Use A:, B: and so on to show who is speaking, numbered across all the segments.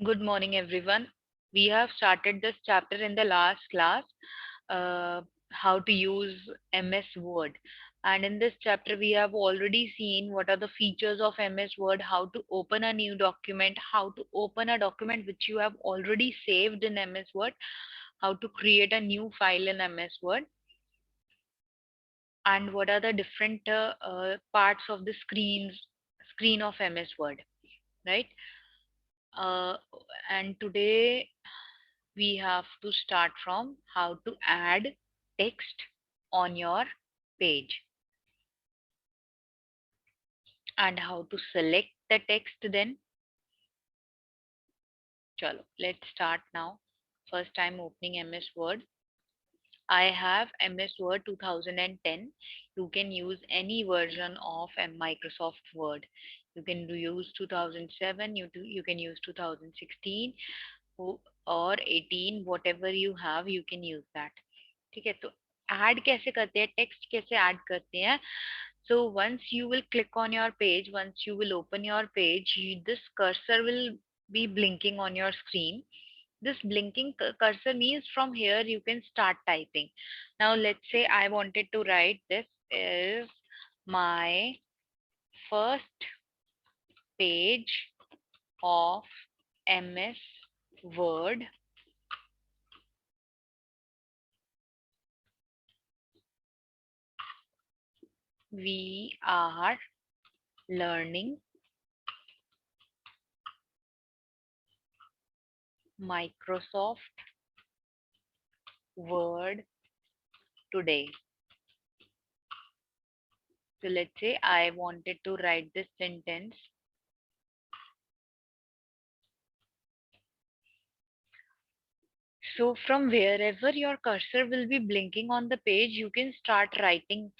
A: Good morning, everyone. We have started this chapter in the last class, how to use MS Word. And in this chapter, we have already seen what are the features of MS Word, how to open a new document, how to open a document which you have already saved in MS Word, how to create a new file in MS Word, and what are the different parts of the screen of MS Word, right? Uh, and today we have to start from how to add text on your page and how to select the text then. Chalo, let's start now. First time opening MS Word. I have MS Word 2010. You can use any version of Microsoft Word. You can use 2007, you can use 2016 or 18, whatever you have, you can use that. ठीक है, तो add कैसे करते हैं, text कैसे add करते हैं? So once you will click on your page, once you will open your page, this cursor will be blinking on your screen. This blinking cursor means from here you can start typing. Now let's say I wanted to write, this is my first page of MS Word. We are learning Microsoft Word today. So let's say I wanted to write this sentence. So from wherever your cursor will be blinking on the page, you can start writing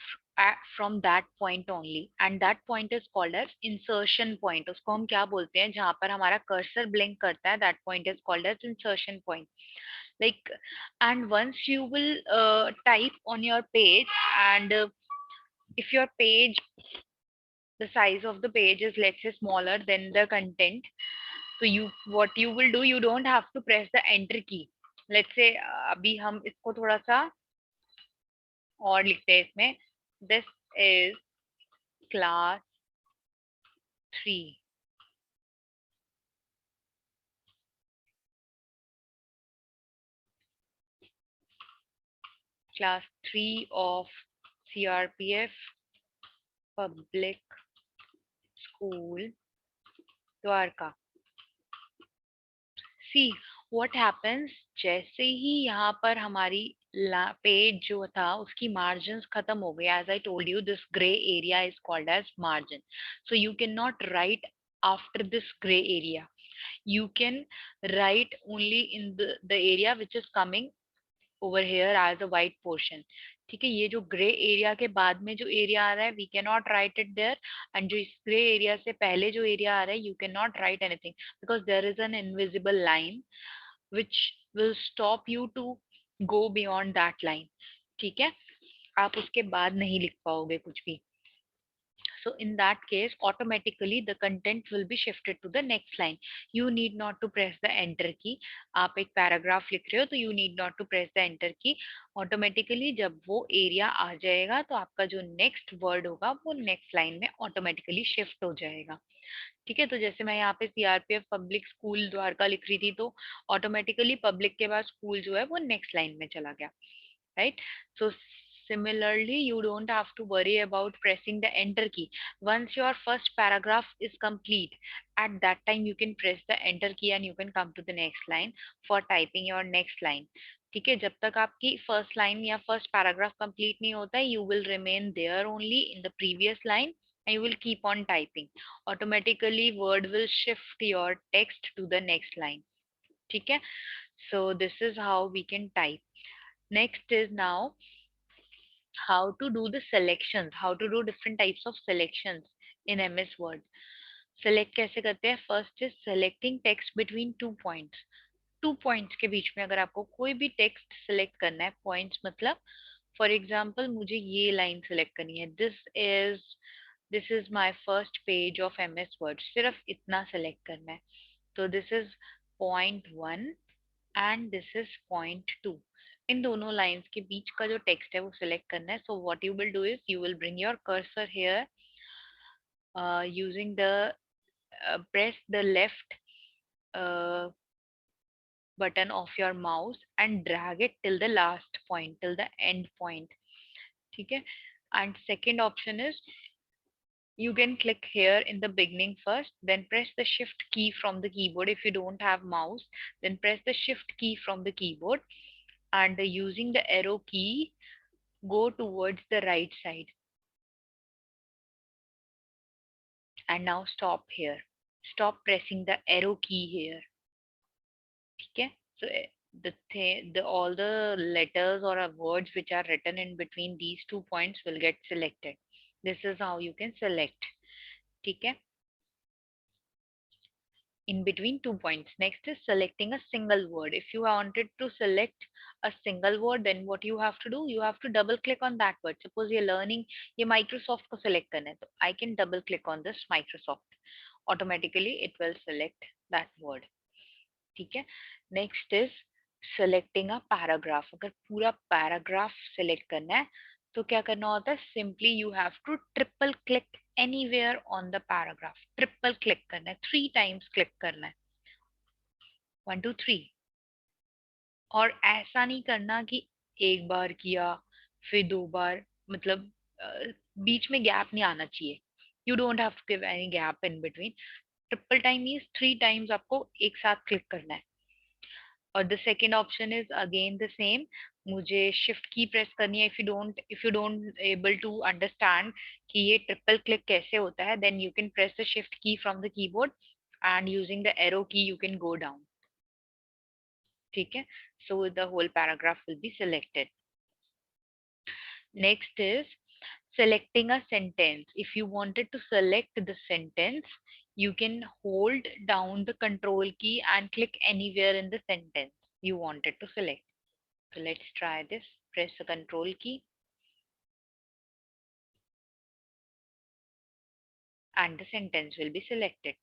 A: from that point only. And that point is called as insertion point. उसको हम क्या बोलते हैं, जहाँ पर हमारा cursor blink करता है, that point is called as insertion point. Like, and once you will type on your page, and if your page, the size of the page is, let's say, smaller than the content, so you, what you will do, you don't have to press the enter key. Let's say अभी हम इसको थोड़ा सा और लिखते हैं इसमें, this is class 3, class 3 of CRPF public school Dwarka. See what happens, जैसे ही यहाँ पर हमारी पेज जो था उसकी मार्जिन्स खत्म हो गई. As I told you, this grey area is called as margin. So you can not write after this grey area. You can write only in the area which is coming over here as a white portion. ठीक है, ये जो grey area के बाद में जो area आ रहा है, we can not write it there. And जो इस ग्रे एरिया से पहले जो एरिया आ रहा है, you can not write anything, because there is an invisible line which will stop you to go beyond that line. ठीक है, आप उसके बाद नहीं लिख पाओगे कुछ भी. So in that case, automatically the content will be shifted to the next line. You need not to press the enter key. आप एक paragraph लिख रहे हो तो you need not to press the enter key. Automatically जब वो area आ जाएगा तो आपका जो next word होगा वो next line में automatically shift हो जाएगा. ठीक है, तो जैसे मैं यहाँ पे सीआरपीएफ पब्लिक स्कूल द्वारका लिख रही थी, तो ऑटोमेटिकली पब्लिक के बाद स्कूल जो है वो नेक्स्ट लाइन में चला गया. Right, so similarly you don't have to worry about pressing the enter key. Once your first paragraph is complete, at that time you can press the enter key and you can come to the next line for typing your next line. ठीक है, जब तक आपकी first line या first paragraph complete नहीं होता है, you will remain there only in the previous line and you will keep on typing. Automatically word will shift your text to the next line. ठीक है, so this is how we can type. Next is now how to do the selections, how to do different types of selections in MS Word. Select कैसे करते हैं? First is selecting text between 2 points. 2 points के बीच में अगर आपको कोई भी text select करना है, points मतलब, for example मुझे ये line select करनी है, this is my first page of MS Word, सिर्फ इतना select करना है. So this is 0.1 and this is 0.2. इन दोनों लाइंस के बीच का जो टेक्स्ट है वो सिलेक्ट करना है. So what you will do is you will bring your cursor here using the press the left uh, button of your mouse and drag it till the last point, till the end point. Okay. And second option is you can click here in the beginning first, then press the shift key from the keyboard. If you don't have mouse, then press the shift key from the keyboard, and using the arrow key go towards the right side. And now stop here. Stop pressing the arrow key here. Okay. So the all the letters or words which are written in between these 2 points will get selected. This is how you can select. Okay. In between 2 points. Next is selecting a single word. If you wanted to select a single word, then what you have to do, you have to double click on that word. Suppose you're learning ये Microsoft को select करना है, तो I can double click on this Microsoft. Automatically it will select that word. ठीक है. Next is selecting a paragraph. अगर पूरा paragraph select करना है तो क्या करना होता है, simply you have to triple click anywhere on the paragraph. Triple click करना है, 3 times click करना है. 1 2 3. और ऐसा नहीं करना कि एक बार किया फिर 2 बार, मतलब बीच में गैप नहीं आना चाहिए. You don't have to give any gap in between. Triple time means 3 times आपको एक साथ क्लिक करना है. और the second option is again the same. मुझे शिफ्ट की प्रेस करनी है. If you don't able to understand कि ये ट्रिपल क्लिक कैसे होता है, then you can press the shift key from the keyboard and using the arrow key you can go down. ठीक है. So the whole paragraph will be selected. Next is selecting a sentence. If you wanted to select the sentence, you can hold down the control key and click anywhere in the sentence you wanted to select. So let's try this. Press the control key and the sentence will be selected.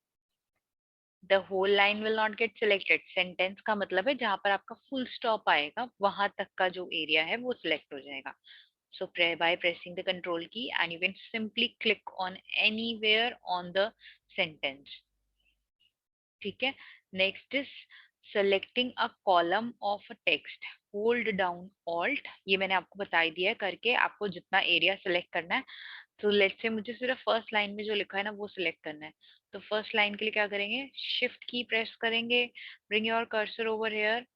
A: The whole line will not get selected. Sentence का मतलब है जहां पर आपका full stop आएगा वहां तक का जो area है वो select हो जाएगा. So by pressing the control key and you can simply click on anywhere on the sentence. ठीक है. Next is selecting a column of a text. Hold down alt. ये मैंने आपको बता ही दिया है करके, आपको जितना एरिया सेलेक्ट करना है. तो लेट्स से मुझे सिर्फ फर्स्ट लाइन में जो लिखा है ना वो सिलेक्ट करना है. तो फर्स्ट लाइन के लिए क्या करेंगे, शिफ्ट की प्रेस करेंगे. Bring your cursor over here,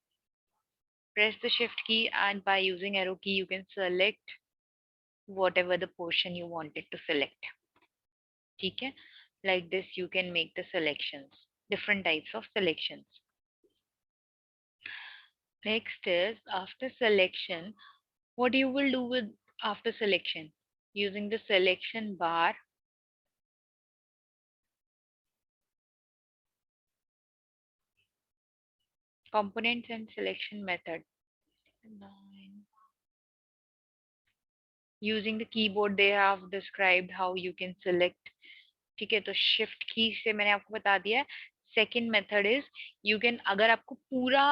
A: press the shift key and by using arrow key you can select whatever the portion you wanted to select. ठीक है. Like this you can make the selections, different types of selections. Next is after selection, what you will do with after selection, using the selection bar. Components and selection method. Using the keyboard they have described how you can select. ठीक है. तो shift की से मैंने आपको बता दिया है. Second method is you can, अगर आपको पूरा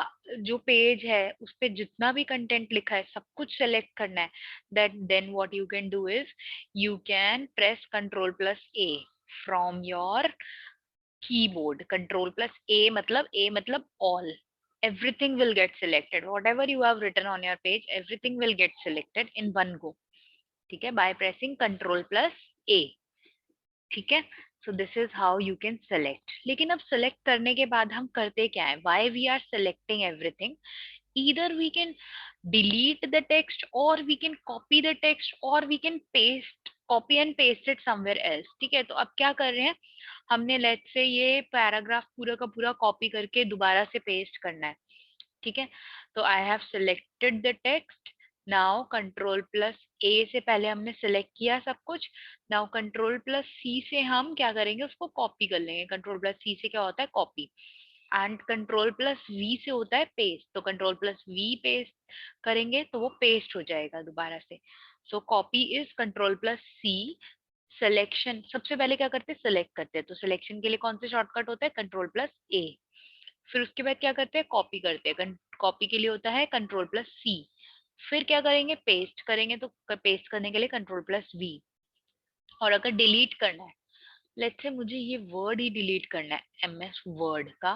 A: जो पेज है उस पे जितना भी कंटेंट लिखा है सब कुछ सेलेक्ट करना है, that then what you can do is you can press control plus A from your keyboard. Control plus A मतलब all. everything will get selected. Whatever you have written on your page, everything will get selected in one go. ठीक है. by pressing control plus a. ठीक है. So this is how you can select. लेकिन अब select करने के बाद हम करते क्या है, why we are selecting everything. either we can delete the text or we can copy the text or we can copy and paste it somewhere else. ठीक है. तो अब क्या कर रहे हैं, हमने लेट्स से ये पैराग्राफ पूरा का पूरा कॉपी करके दोबारा से पेस्ट करना है. ठीक है. तो I have selected the text. Now control plus A से पहले हमने सेलेक्ट किया सब कुछ. नाउ कंट्रोल प्लस सी से हम क्या करेंगे, उसको कॉपी कर लेंगे. कंट्रोल प्लस सी से क्या होता है, copy. And control plus V से होता है पेस्ट. तो कंट्रोल प्लस वी पेस्ट करेंगे तो वो पेस्ट हो जाएगा दोबारा से. So copy is control plus C. Selection सबसे पहले क्या करते हैं, सिलेक्ट करते हैं. तो सिलेक्शन के लिए कौन से शॉर्टकट होता है, कंट्रोल प्लस ए. फिर उसके बाद क्या करते हैं, कॉपी करते हैं। कॉपी के लिए होता है Ctrl+C। फिर क्या करेंगे, पेस्ट करेंगे, तो पेस्ट करने के लिए Ctrl+V। और अगर डिलीट करना है, लेट्स से मुझे ये वर्ड ही डिलीट करना है, MS वर्ड का,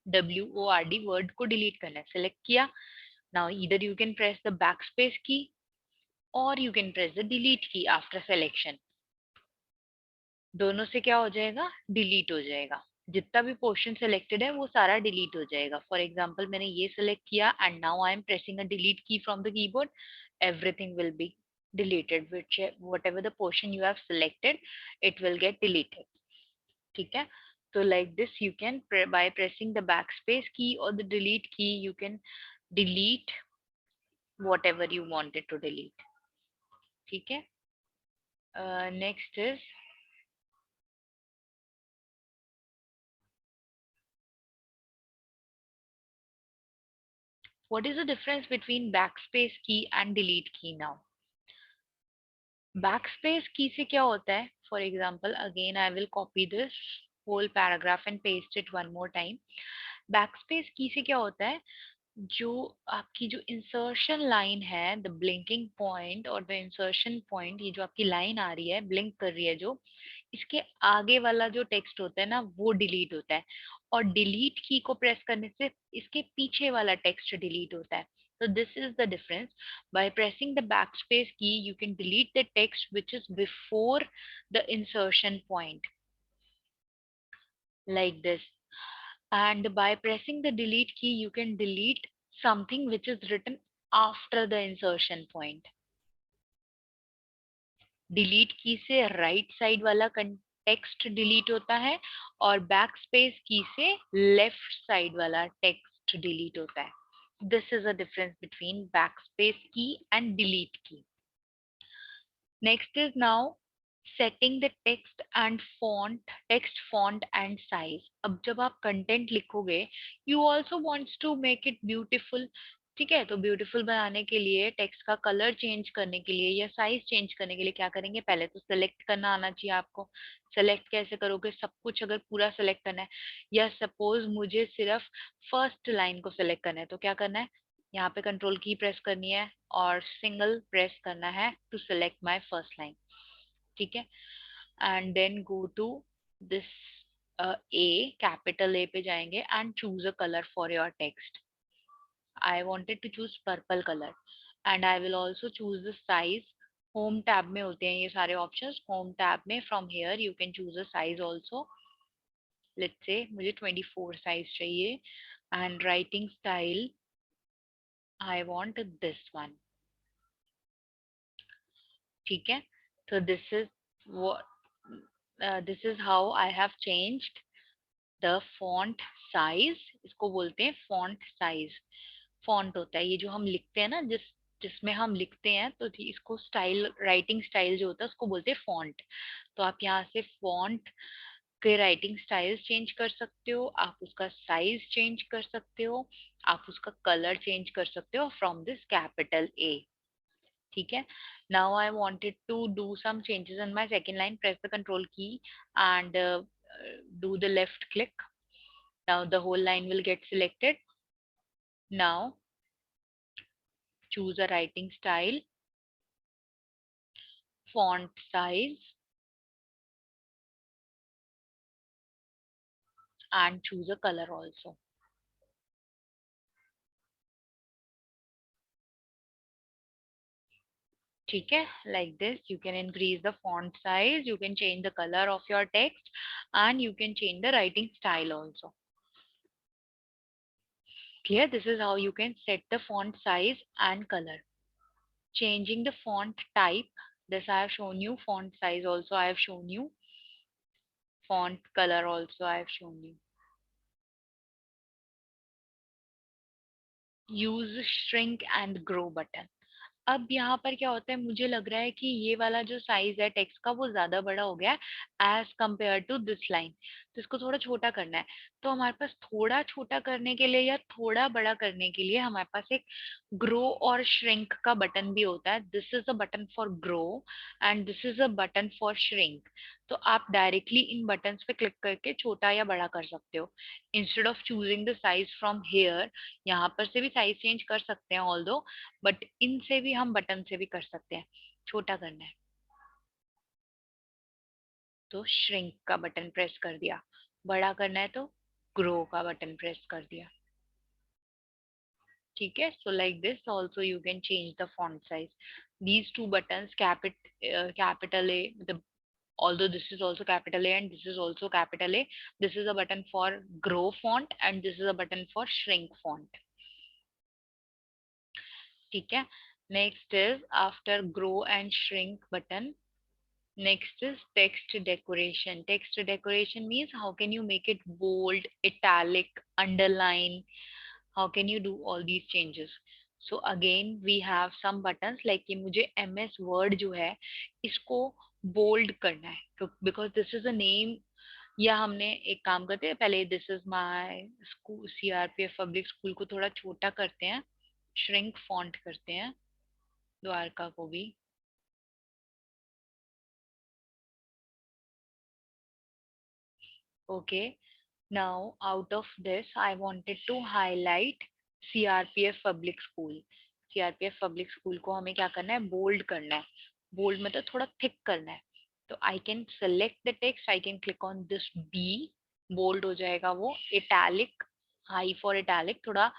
A: WORD वर्ड को डिलीट करना है, सेलेक्ट किया। Now either you can press the backspace की और you can press the delete की आफ्टर सिलेक्शन। दोनों से क्या हो जाएगा, डिलीट हो जाएगा। जितना भी पोर्शन सिलेक्टेड है वो सारा डिलीट हो जाएगा। फॉर एग्जाम्पल मैंने ये सिलेक्ट किया and now I am pressing a delete key from the keyboard, everything will be deleted, which whatever the portion you have selected, it will get deleted. ठीक है, तो like this you can by pressing the backspace key or the delete key you can delete whatever you wanted to delete. ठीक है, next is what is the difference between backspace key and delete key now. Backspace key से क्या होता है, for example again I will copy this whole paragraph and paste it one more time. Backspace key से क्या होता है, जो आपकी जो इंसर्शन लाइन है, द ब्लिंकिंग पॉइंट और द इंसर्शन पॉइंट, ये जो आपकी लाइन आ रही है, ब्लिंक कर रही है जो, इसके आगे वाला जो टेक्स्ट होता है ना वो डिलीट होता है। और डिलीट की को प्रेस करने से इसके पीछे वाला टेक्स्ट डिलीट होता है। So this is the difference. By pressing the backspace key, you can delete the text which is before the insertion point, like this. And by pressing the delete key, you can delete something which is written after the insertion point. Delete key से right side वाला text delete होता है और back space key से left side वाला text delete होता है। This is a difference between back space key and delete key. Next is now setting the text font and size. अब जब आप कंटेंट लिखोगे, you also wants to make it beautiful. ठीक है, तो ब्यूटीफुल बनाने के लिए, टेक्स्ट का कलर चेंज करने के लिए या साइज चेंज करने के लिए क्या करेंगे, पहले तो सिलेक्ट करना आना चाहिए आपको। सेलेक्ट कैसे करोगे, सब कुछ अगर पूरा सेलेक्ट करना है, या सपोज मुझे सिर्फ फर्स्ट लाइन को सिलेक्ट करना है, तो क्या करना है, यहाँ पे कंट्रोल की प्रेस करनी है और सिंगल प्रेस करना है to select my first line. ठीक है, and then go to this A, capital A पे जाएंगे and choose a colour for your text. I wanted to choose purple color and I will also choose the size. Home tab में होते हैं ये सारे options. Home tab में from here you can choose a size also. Let's say मुझे 24 size चाहिए and writing style I want this one. ठीक है, तो this is how I have changed the font size. इसको बोलते हैं फॉन्ट साइज। फॉन्ट होता है ये जो हम लिखते हैं ना, जिसमें हम लिखते हैं, तो इसको स्टाइल, राइटिंग स्टाइल जो होता है उसको बोलते हैं फॉन्ट। तो आप यहाँ से फॉन्ट के राइटिंग स्टाइल चेंज कर सकते हो, आप उसका साइज चेंज कर सकते हो, आप उसका कलर चेंज कर सकते हो फ्रॉम दिस कैपिटल ए। ठीक है, now I wanted to do some changes in my second line, press the control key and do the left click. Now the whole line will get selected. Now choose a writing style, font size and choose a color also. ठीक है, like this you can increase the font size, you can change the color of your text and you can change the writing style also. Clear? This is how you can set the font size and color. Changing the font type, this I have shown you. Font size also I have shown you. Font color also I have shown you. Use shrink and grow button. अब यहाँ पर क्या होता है, मुझे लग रहा है कि ये वाला जो साइज है टेक्स्ट का वो ज्यादा बड़ा हो गया है as compare to this line. तो इसको थोड़ा छोटा करना है। तो हमारे पास थोड़ा छोटा करने के लिए या थोड़ा बड़ा करने के लिए हमारे पास एक ग्रो और श्रिंक का बटन भी होता है। This is a button for grow and this is a button for shrink. तो आप डायरेक्टली इन बटन्स पे क्लिक करके छोटा या बड़ा कर सकते हो, instead of choosing the size from here. यहाँ पर से भी साइज चेंज कर सकते हैं ऑल दो, बट इनसे भी हम बटन से भी कर सकते हैं। छोटा करना है तो श्रिंक का बटन प्रेस कर दिया, बड़ा करना है तो ग्रो का बटन प्रेस कर दिया। ठीक है, so like this also you can change the font size. These two buttons, capital A, although this is also capital A and this is also capital A, this is a button for grow font and this is a button for shrink font. ठीक है, next is after grow and shrink button, next is text decoration. Text decoration means how can you make it bold, italic, underline, how can you do all these changes. So again we have some buttons like कि मुझे MS Word जो है इसको bold करना है, because this is a name। या हमने एक काम करते हैं, पहले this is my school CRPF public school को थोड़ा छोटा करते हैं, श्रिंक फॉन्ट करते हैं द्वारका को भी। Okay, now out of this I wanted to highlight CRPF public school. CRPF public school को हमें क्या करना है, बोल्ड करना है। बोल्ड मतलब थोड़ा थिक करना है। तो I can select the text, I can click on this B, bold हो जाएगा वो। इटैलिक, हाई फॉर इटैलिक, थोड़ा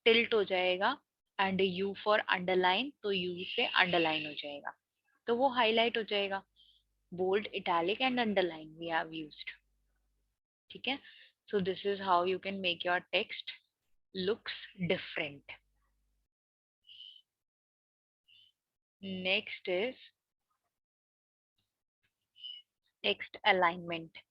A: टिल्ट हो जाएगा। एंड यू फॉर अंडरलाइन, तो यू से अंडरलाइन हो जाएगा, तो वो हाईलाइट हो जाएगा। Bold, italic and underline we have used. ठीक है, so this is how you can make your text looks different. Next is text alignment.